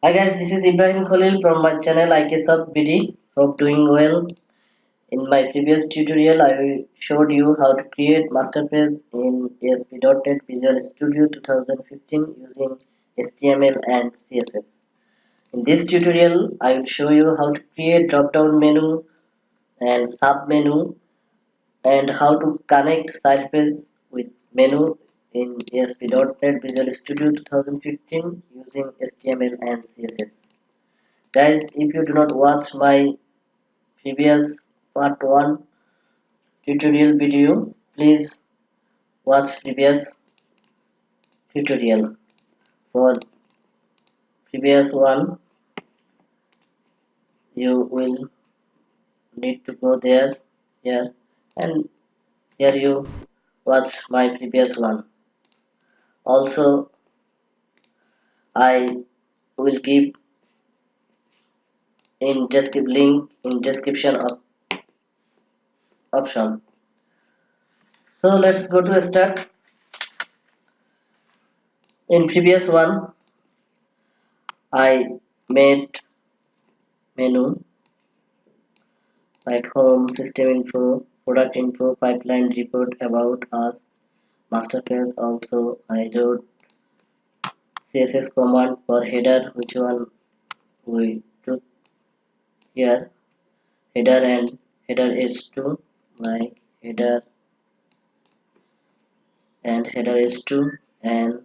Hi guys, this is Ibrahim Khalil from my channel SOFTBD. Hope doing well. In my previous tutorial, I showed you how to create master page in ASP.NET Visual Studio 2015 using HTML and CSS. In this tutorial, I will show you how to create drop-down menu and sub-menu and how to connect side page with menu in ASP.NET Visual Studio 2015 using HTML and CSS. Guys, if you do not watch my previous part 1 tutorial video, please watch previous tutorial. For previous one, you will need to go there, here, and here you watch my previous one. Also, I will give in description link in description of option. So let's go to start. In previous one, I made menu like home, system info, product info, pipeline report, about us, master page. Also I wrote CSS command for header, which one we took here, header and header is 2, like header and header is 2, and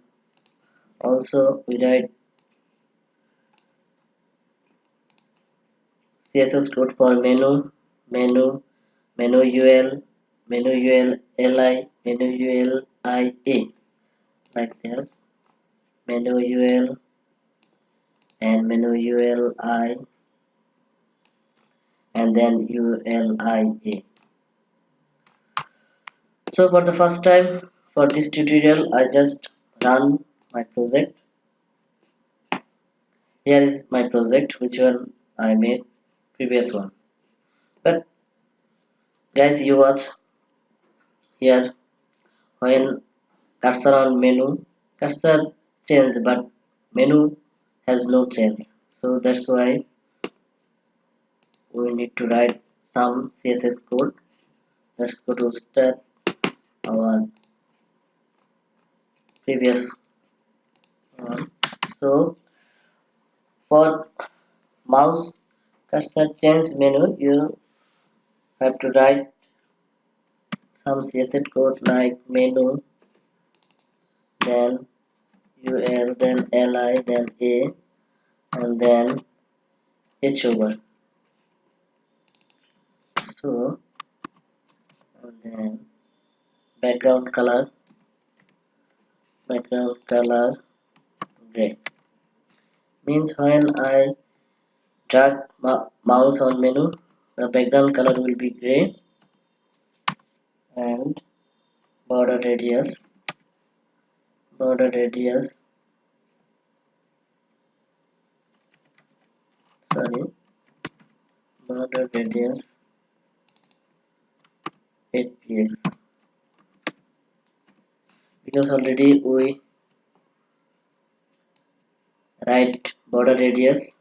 also we write CSS code for menu, menu, menu UL, menu UL LI, menu UL IA, like that, menu UL and menu ULI and then ULIA. So for the first time for this tutorial, I just run my project. Here is my project, which one I made previous one. But guys, you watch here, when cursor on menu, cursor change, but menu has no change. So that's why we need to write some CSS code. Let's go to start our previous one. So for mouse cursor change menu, you have to write some CSS code like menu, then UL, then LI, then A, and then H over. So, and then background color gray. Means when I drag mouse on menu, the background color will be gray, and border radius sorry border radius 8 px, because already we write border radius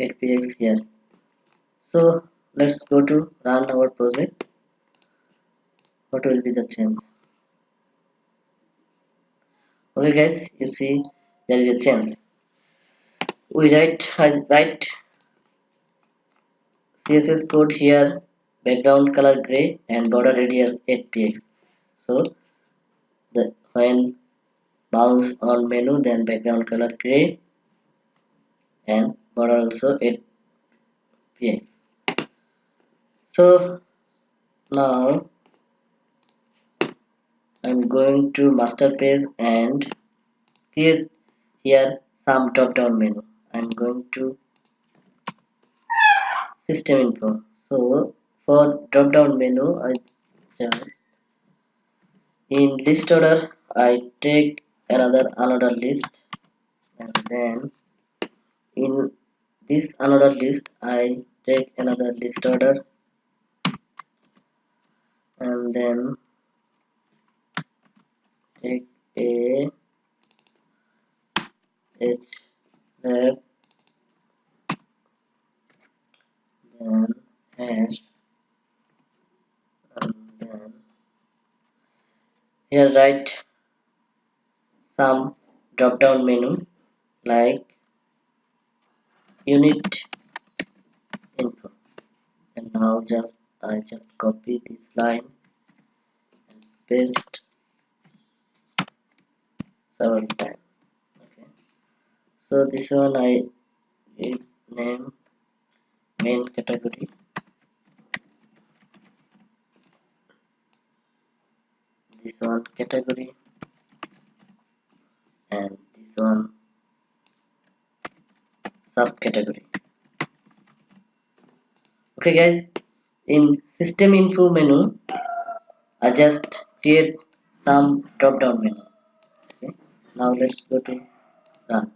8 px here. So let's go to run our project. What will be the change? Okay guys, you see there is a change. I write CSS code here, background color gray and border radius 8 px. So the when mouse on menu, then background color gray and border also 8 px. So now I'm going to master page and create here some drop down menu. I'm going to system info. So for drop down menu, I just in list order I take another list, and then in this another list I take another list order, and then take a href and hash, and then here write some drop down menu like unit info, and now I just copy this line, paste several times. Okay, so this one I name main category, this one category, and this one subcategory. Okay guys, in system info menu I just create some drop down menu. Okay, now let's go to run.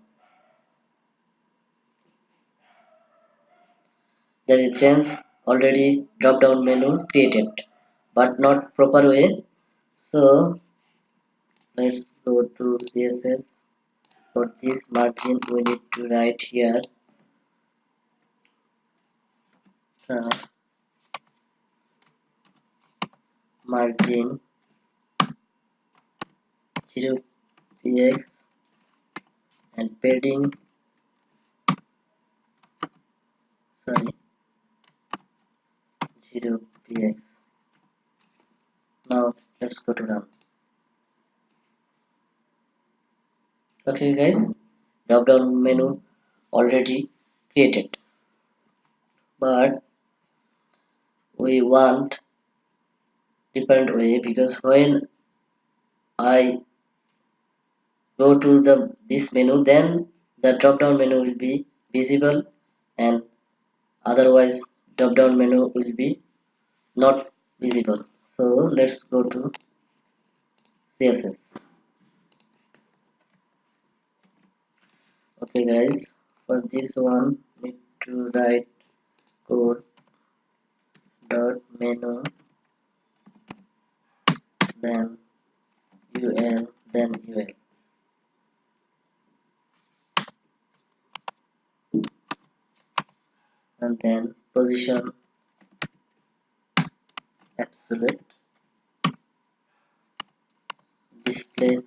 There is a change, already drop down menu created but not proper way. So let's go to CSS. For this margin we need to write here uh, margin 0px and padding, sorry, 0px. Now let's go to run. Okay guys, drop down menu already created, but we want different way, because when I go to this menu, then the drop down menu will be visible, and otherwise drop down menu will be not visible. So let's go to CSS. Okay guys, for this one need to write code dot menu, then ul, then ul, and then position absolute, display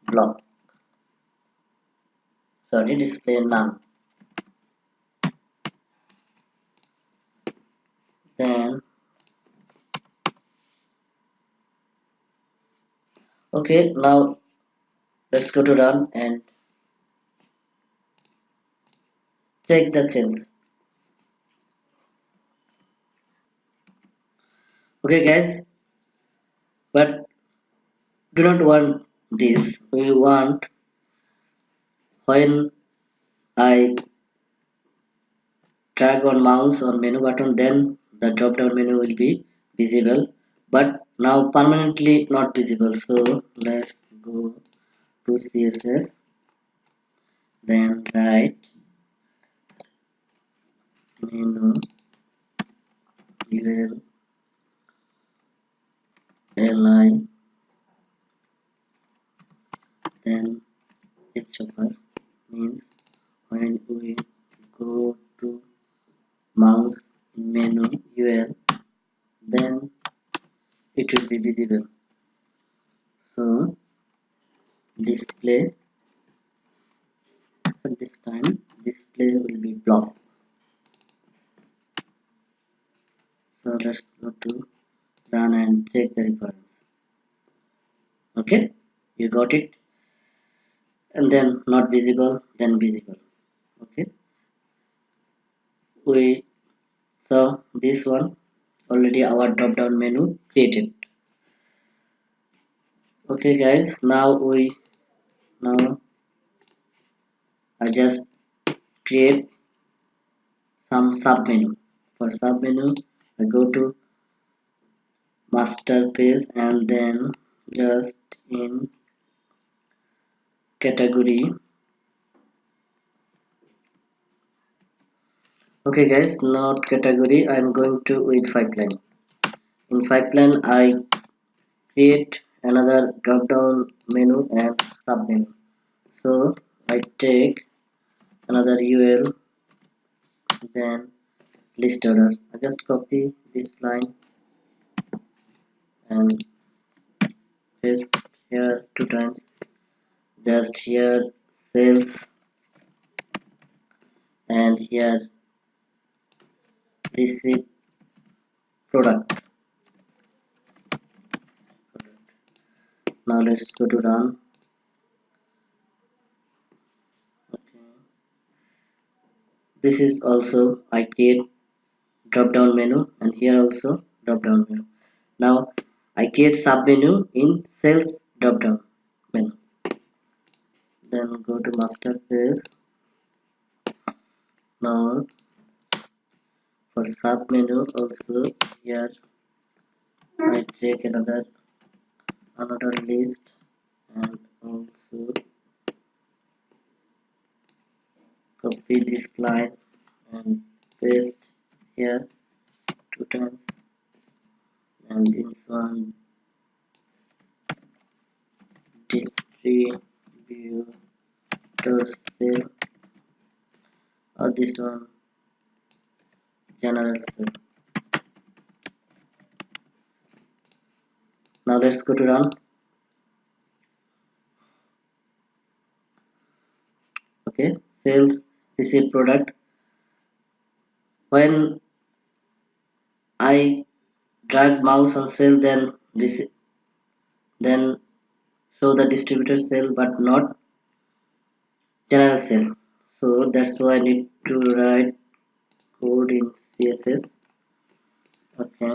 block, sorry, display none. Then okay, now let's go to run and check the change. Okay guys, but do not want this. We want when I drag on mouse or menu button, then the drop down menu will be visible, but now permanently not visible. So let's go to CSS, then write menu ul li, then hopper, means when we go to mouse in menu ul, then it will be visible. So display, at this time display will be blocked. So let's go to run and check the reference. Okay, you got it, and then not visible, then visible. Okay, we saw this one already, our drop down menu created. Okay guys, now I just create some sub menu. For sub menu I go to master page, and then just in category. Okay guys, not category, I'm going to with pipeline. In pipeline I create another drop down menu and sub menu. So I take another ul, then list order. I just copy this line and paste here 2 times. Just here sales and here receive product. Now let's go to run. Okay. This is also I create drop down menu, and here also drop down menu. Now I create sub menu in sales drop down menu. Then go to master page. Now for sub menu also here I take another list and also copy this line and paste here 2 times, and this one distributor cell, or this one general cell. Now let's go to run. Okay, sales receive product. When I drag mouse on cell, then show the distributor cell but not general cell. So that's why I need to write code in CSS. Okay,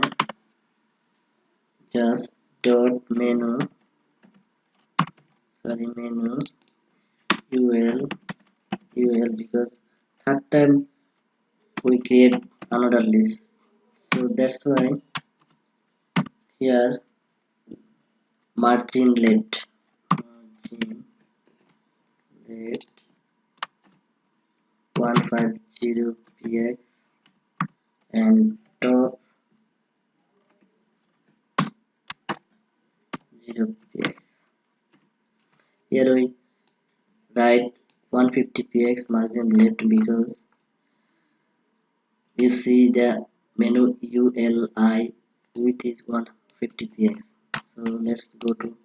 just dot menu ul because third time we create another list, so that's why here margin left 150 px and top 0 px. Here we write 150 px margin left because you see the menu uli width is 150 px. So let's go to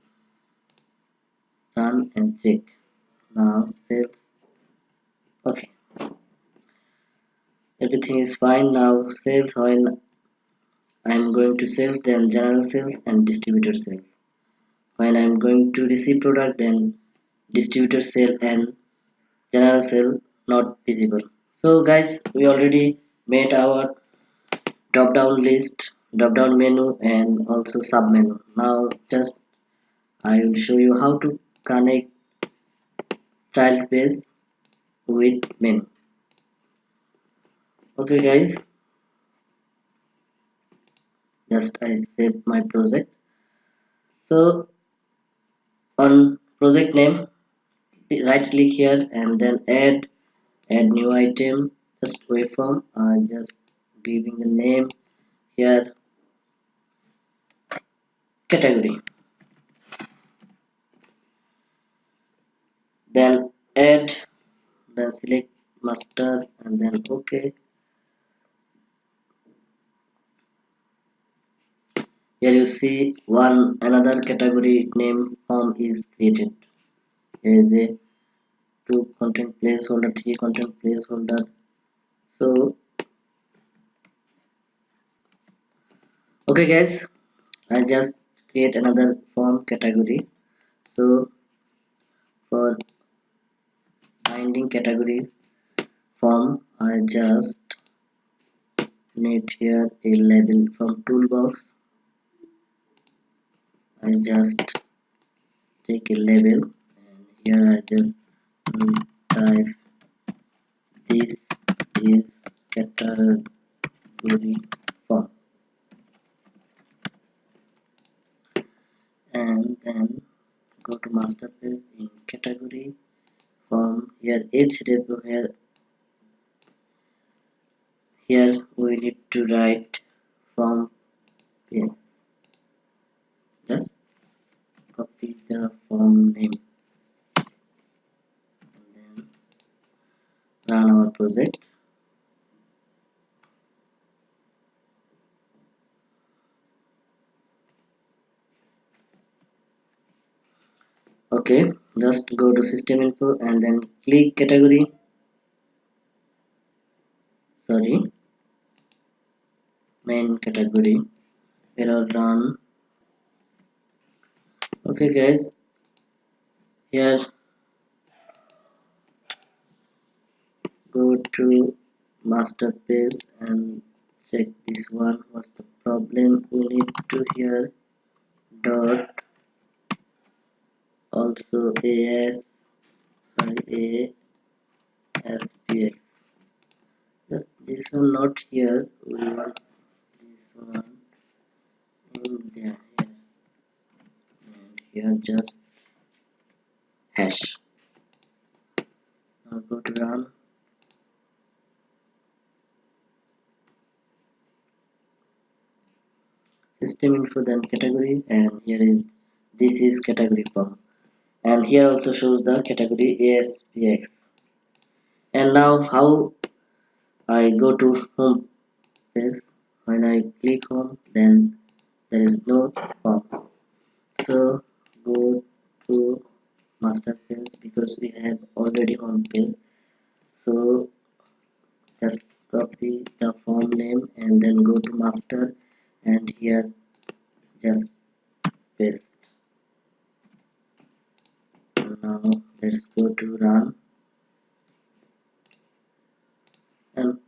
run and check. Now sales. Okay, everything is fine. Now sales, when I'm going to sell, then general sales and distributor sales. When I'm going to receive product, then distributor sale and general sale not visible. So guys, we already made our drop down list, drop down menu and also sub menu. Now just I will show you how to connect child page with menu. Okay guys, just I save my project. So on project name, right click here and then add new item, just waveform. Just giving a name here, category, then add, then select master and then okay. Here you see another category name form is created. Here is a 2 content placeholder, 3 content placeholder. So okay guys, I just create another form category. So for binding category form, I just need here a label from toolbox. I just take a label and here I just type this is category form, and then go to master page in category form. Here HW, here we need to write form page. Just copy the form name and then run our project. Okay, just go to system info and then click category, sorry, main category, error run. Okay guys, here go to master page and check this one. What's the problem? We need to here dot also ASPX. Just this one not here. We want this one in there here and here just hash. Now go to run. System info then category, and here is this is category form, and here also shows the category ASPX. And now how I go to home page. When I click home, then there is no form, so go to master page because we have already home page. So just copy the form name and then go to master, and here just paste. Now let's go to run, and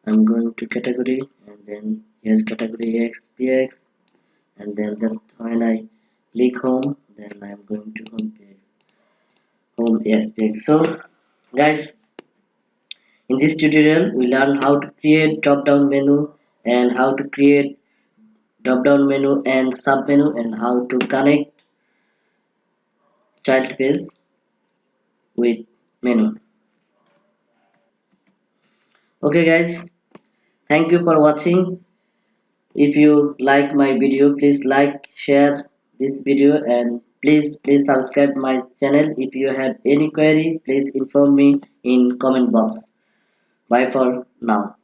I'm going to category, and then here's category XPX, and then just when I click home, then I'm going to home page, home SPX. So guys, in this tutorial we learn how to create drop down menu, and how to create drop down menu and sub menu, and how to connect child page with menu. Okay guys, thank you for watching. If you like my video, please like, share this video, and please subscribe my channel. If you have any query, please inform me in comment box. Bye for now.